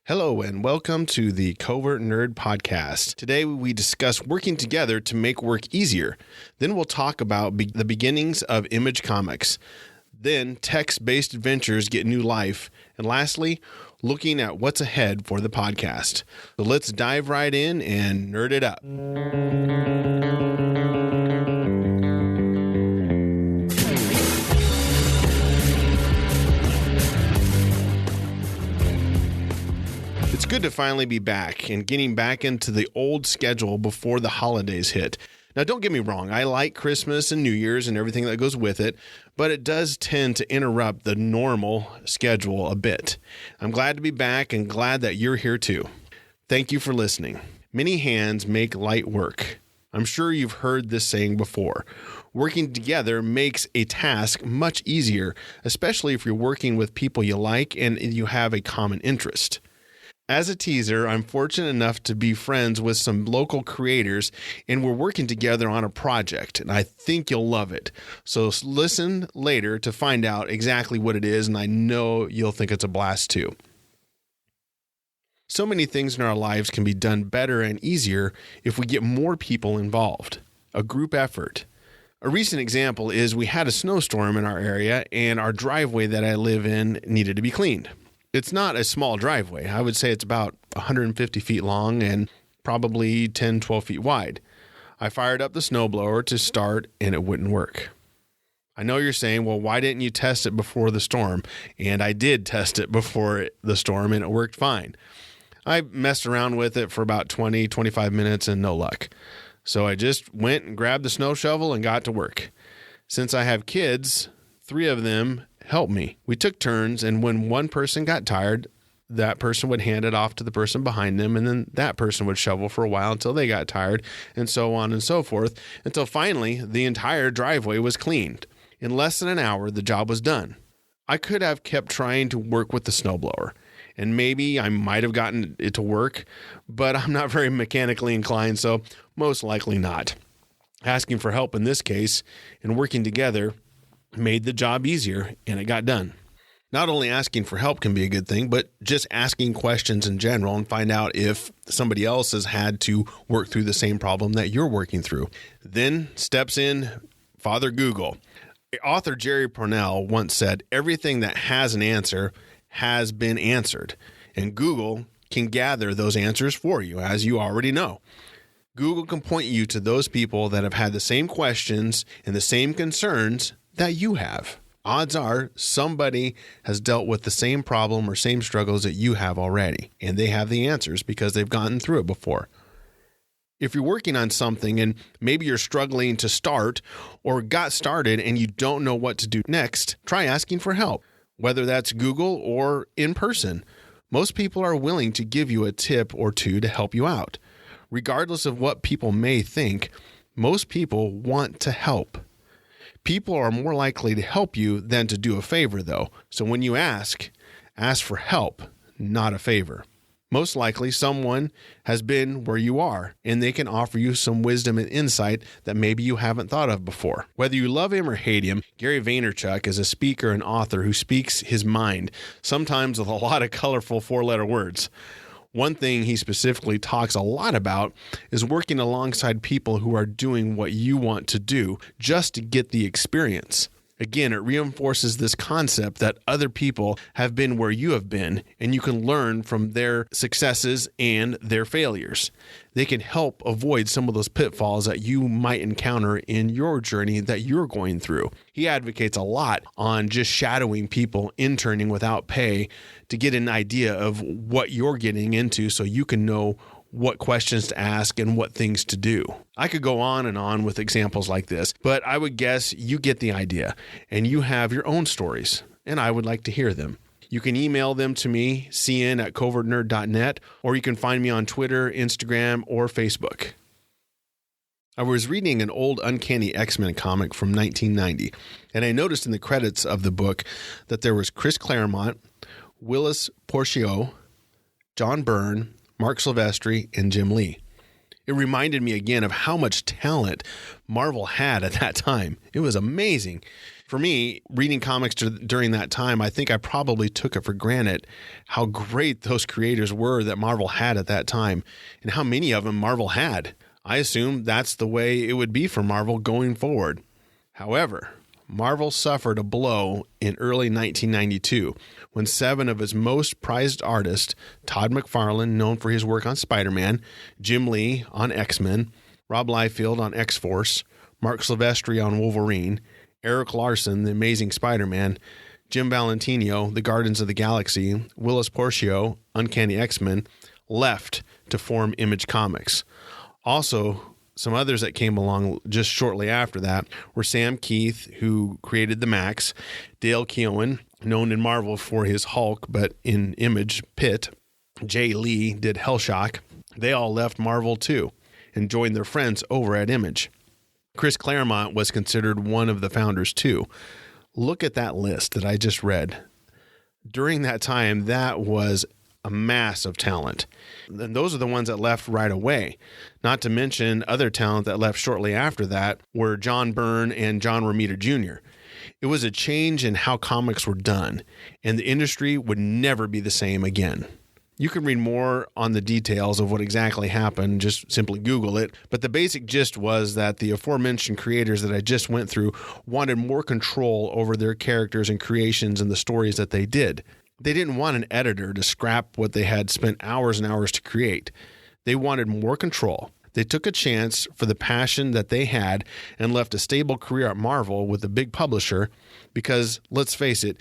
Hello and welcome to the Covert Nerd Podcast. Today we discuss working together to make work easier. Then we'll talk about the beginnings of Image Comics. Then text-based adventures get new life. And lastly, looking at what's ahead for the podcast. So let's dive right in and nerd it up. It's good to finally be back and getting back into the old schedule before the holidays hit. Now, don't get me wrong. I like Christmas and New Year's and everything that goes with it, but it does tend to interrupt the normal schedule a bit. I'm glad to be back and glad that you're here too. Thank you for listening. Many hands make light work. I'm sure you've heard this saying before. Working together makes a task much easier, especially if you're working with people you like and you have a common interest. As a teaser, I'm fortunate enough to be friends with some local creators, and we're working together on a project, and I think you'll love it. So listen later to find out exactly what it is, and I know you'll think it's a blast too. So many things in our lives can be done better and easier if we get more people involved. A group effort. A recent example is we had a snowstorm in our area, and our driveway that I live in needed to be cleaned. It's not a small driveway. I would say it's about 150 feet long and probably 10, 12 feet wide. I fired up the snowblower to start and it wouldn't work. I know you're saying, well, why didn't you test it before the storm? And I did test it before the storm and it worked fine. I messed around with it for about 20, 25 minutes and no luck. So I just went and grabbed the snow shovel and got to work. Since I have kids, 3 of them help me. We took turns, and when one person got tired, that person would hand it off to the person behind them, and then that person would shovel for a while until they got tired, and so on and so forth, until finally the entire driveway was cleaned. In less than an hour, the job was done. I could have kept trying to work with the snowblower, and maybe I might have gotten it to work, but I'm not very mechanically inclined, so most likely not. Asking for help in this case and working together made the job easier, and it got done. Not only asking for help can be a good thing, but just asking questions in general and find out if somebody else has had to work through the same problem that you're working through. Then steps in Father Google. Author Jerry Pournelle once said, everything that has an answer has been answered, and Google can gather those answers for you, as you already know. Google can point you to those people that have had the same questions and the same concerns that you have. Odds are somebody has dealt with the same problem or same struggles that you have already, and they have the answers because they've gotten through it before. If you're working on something and maybe you're struggling to start or got started and you don't know what to do next, try asking for help, whether that's Google or in person. Most people are willing to give you a tip or two to help you out. Regardless of what people may think, most people want to help. People are more likely to help you than to do a favor, though. So when you ask for help, not a favor. Most likely someone has been where you are, and they can offer you some wisdom and insight that maybe you haven't thought of before. Whether you love him or hate him, Gary Vaynerchuk is a speaker and author who speaks his mind, sometimes with a lot of colorful 4-letter words. One thing he specifically talks a lot about is working alongside people who are doing what you want to do just to get the experience. Again, it reinforces this concept that other people have been where you have been, and you can learn from their successes and their failures. They can help avoid some of those pitfalls that you might encounter in your journey that you're going through. He advocates a lot on just shadowing people, interning without pay, to get an idea of what you're getting into so you can know what questions to ask and what things to do. I could go on and on with examples like this, but I would guess you get the idea and you have your own stories, and I would like to hear them. You can email them to me, cn@covertnerd.net, or you can find me on Twitter, Instagram, or Facebook. I was reading an old Uncanny X-Men comic from 1990, and I noticed in the credits of the book that there was Chris Claremont, Willis Porcio, John Byrne, Mark Silvestri, and Jim Lee. It reminded me again of how much talent Marvel had at that time. It was amazing. For me, reading comics during that time, I think I probably took it for granted how great those creators were that Marvel had at that time and how many of them Marvel had. I assumed that's the way it would be for Marvel going forward. However, Marvel suffered a blow in early 1992 when 7 of its most prized artists, Todd McFarlane, known for his work on Spider-Man, Jim Lee on X-Men, Rob Liefeld on X-Force, Mark Silvestri on Wolverine, Eric Larson, The Amazing Spider-Man, Jim Valentino, The Guardians of the Galaxy, Willis Porcio, Uncanny X-Men, left to form Image Comics. Also, some others that came along just shortly after that were Sam Keith, who created the Max, Dale Keown, known in Marvel for his Hulk, but in Image, Pitt, Jay Lee did Hellshock. They all left Marvel too and joined their friends over at Image. Chris Claremont was considered one of the founders too. Look at that list that I just read. During that time, that was a mass of talent. And those are the ones that left right away. Not to mention other talent that left shortly after that were John Byrne and John Romita Jr. It was a change in how comics were done, and the industry would never be the same again. You can read more on the details of what exactly happened, just simply Google it. But the basic gist was that the aforementioned creators that I just went through wanted more control over their characters and creations and the stories that they did. They didn't want an editor to scrap what they had spent hours and hours to create. They wanted more control. They took a chance for the passion that they had and left a stable career at Marvel with a big publisher because, let's face it,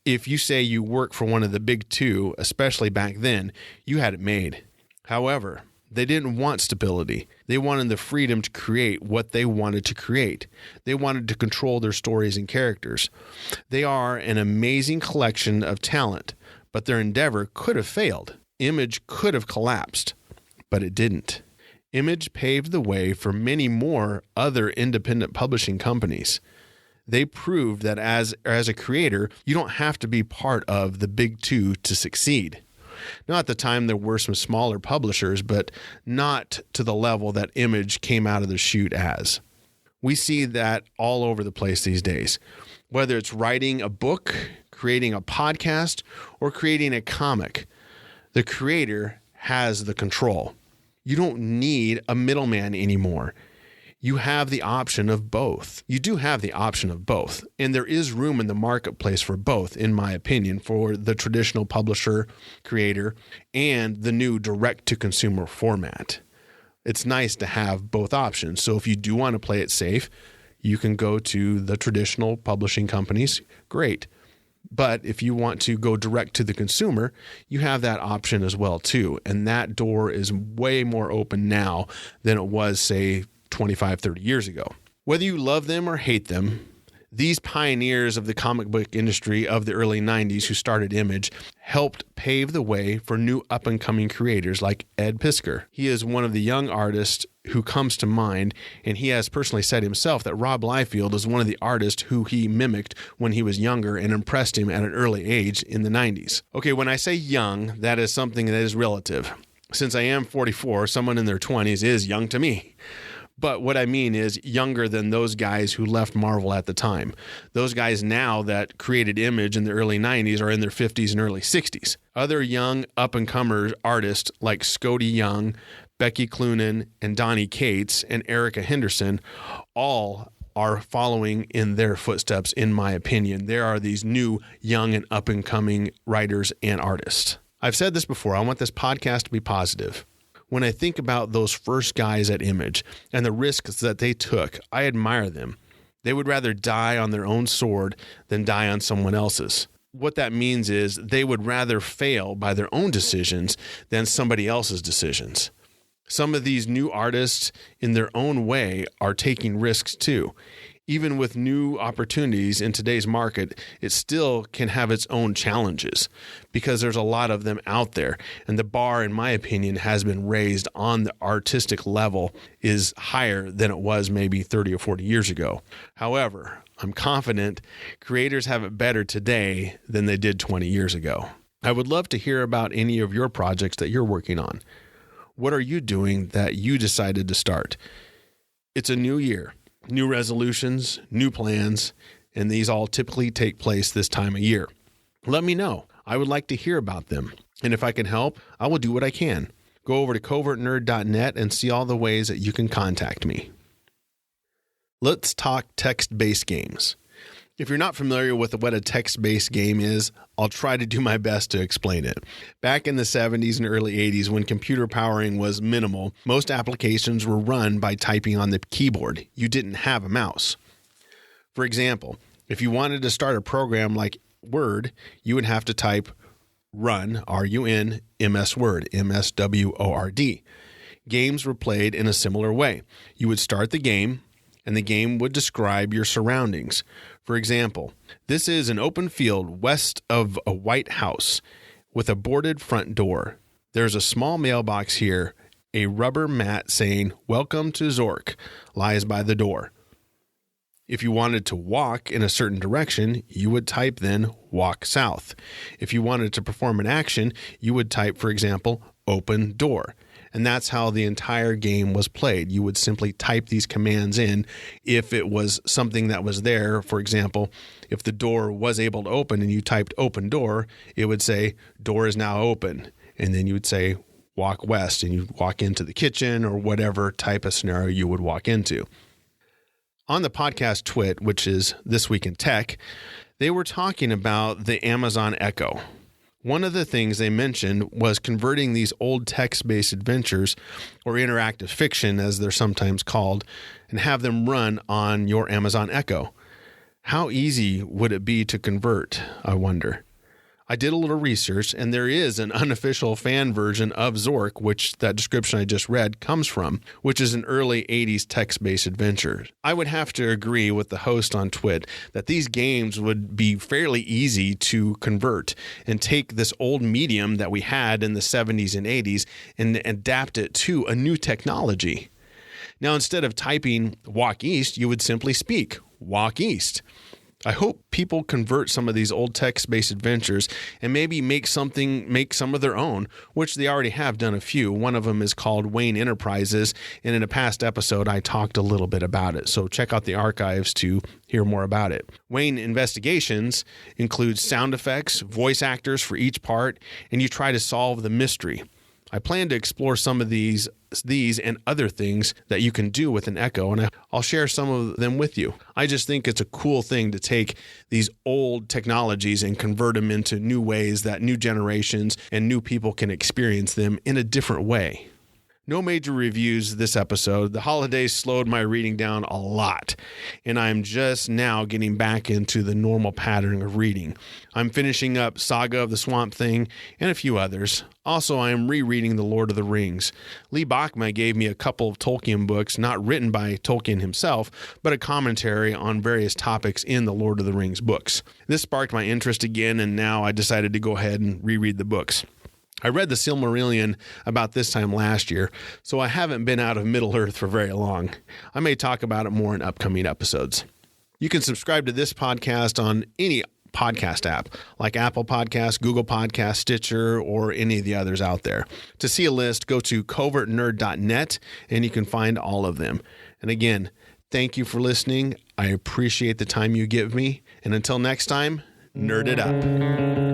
if you say you work for one of the big two, especially back then, you had it made. However, they didn't want stability. They wanted the freedom to create what they wanted to create. They wanted to control their stories and characters. They are an amazing collection of talent, but their endeavor could have failed. Image could have collapsed, but it didn't. Image paved the way for many more other independent publishing companies. They proved that as a creator, you don't have to be part of the big two to succeed. Now, at the time, there were some smaller publishers, but not to the level that Image came out of the chute as. We see that all over the place these days. Whether it's writing a book, creating a podcast, or creating a comic, the creator has the control. You don't need a middleman anymore. You have the option of both. You do have the option of both, and there is room in the marketplace for both, in my opinion, for the traditional publisher, creator, and the new direct-to-consumer format. It's nice to have both options. So if you do want to play it safe, you can go to the traditional publishing companies. Great. But if you want to go direct to the consumer, you have that option as well too. And that door is way more open now than it was, say, 25, 30 years ago. Whether you love them or hate them, these pioneers of the comic book industry of the early 90s who started Image helped pave the way for new up-and-coming creators like Ed Piskor. He is one of the young artists who comes to mind, and he has personally said himself that Rob Liefeld is one of the artists who he mimicked when he was younger and impressed him at an early age in the 90s. Okay, when I say young, that is something that is relative. Since I am 44, someone in their 20s is young to me. But what I mean is younger than those guys who left Marvel at the time. Those guys now that created Image in the early 90s are in their 50s and early 60s. Other young up-and-comer artists like Scotty Young, Becky Cloonan, and Donnie Cates, and Erica Henderson all are following in their footsteps, in my opinion. There are these new young and up-and-coming writers and artists. I've said this before. I want this podcast to be positive. When I think about those first guys at Image and the risks that they took, I admire them. They would rather die on their own sword than die on someone else's. What that means is they would rather fail by their own decisions than somebody else's decisions. Some of these new artists in their own way are taking risks too. Even with new opportunities in today's market, it still can have its own challenges because there's a lot of them out there. And the bar, in my opinion, has been raised on the artistic level is higher than it was maybe 30 or 40 years ago. However, I'm confident creators have it better today than they did 20 years ago. I would love to hear about any of your projects that you're working on. What are you doing that you decided to start? It's a new year. New resolutions, new plans, and these all typically take place this time of year. Let me know. I would like to hear about them. And if I can help, I will do what I can. Go over to covertnerd.net and see all the ways that you can contact me. Let's talk text-based games. If you're not familiar with what a text-based game is, I'll try to do my best to explain it. Back in the 70s and early 80s, when computer powering was minimal, most applications were run by typing on the keyboard. You didn't have a mouse. For example, if you wanted to start a program like Word, you would have to type run, R-U-N, MS Word, M-S-W-O-R-D. Games were played in a similar way. You would start the game, and the game would describe your surroundings. For example, this is an open field west of a white house with a boarded front door. There's a small mailbox here. A rubber mat saying, "Welcome to Zork," lies by the door. If you wanted to walk in a certain direction, you would type then walk south. If you wanted to perform an action, you would type, for example, open door. And that's how the entire game was played. You would simply type these commands in. If it was something that was there, for example, if the door was able to open and you typed open door, it would say door is now open. And then you would say walk west and you'd walk into the kitchen or whatever type of scenario you would walk into. On the podcast Twit, which is This Week in Tech, they were talking about the Amazon Echo. One of the things they mentioned was converting these old text-based adventures, or interactive fiction as they're sometimes called, and have them run on your Amazon Echo. How easy would it be to convert, I wonder? I did a little research, and there is an unofficial fan version of Zork, which that description I just read comes from, which is an early 80s text-based adventure. I would have to agree with the host on Twit that these games would be fairly easy to convert and take this old medium that we had in the 70s and 80s and adapt it to a new technology. Now, instead of typing walk east, you would simply speak walk east. I hope people convert some of these old text-based adventures and maybe make some of their own, which they already have done a few. One of them is called Wayne Enterprises, and in a past episode, I talked a little bit about it. So check out the archives to hear more about it. Wayne Investigations includes sound effects, voice actors for each part, and you try to solve the mystery. I plan to explore some of these and other things that you can do with an Echo, and I'll share some of them with you. I just think it's a cool thing to take these old technologies and convert them into new ways that new generations and new people can experience them in a different way. No major reviews this episode. The holidays slowed my reading down a lot, and I'm just now getting back into the normal pattern of reading. I'm finishing up Saga of the Swamp Thing and a few others. Also, I am rereading The Lord of the Rings. Lee Bokma gave me a couple of Tolkien books, not written by Tolkien himself, but a commentary on various topics in the Lord of the Rings books. This sparked my interest again, and now I decided to go ahead and reread the books. I read the Silmarillion about this time last year, so I haven't been out of Middle-earth for very long. I may talk about it more in upcoming episodes. You can subscribe to this podcast on any podcast app, like Apple Podcasts, Google Podcasts, Stitcher, or any of the others out there. To see a list, go to covertnerd.net, and you can find all of them. And again, thank you for listening. I appreciate the time you give me. And until next time, nerd it up.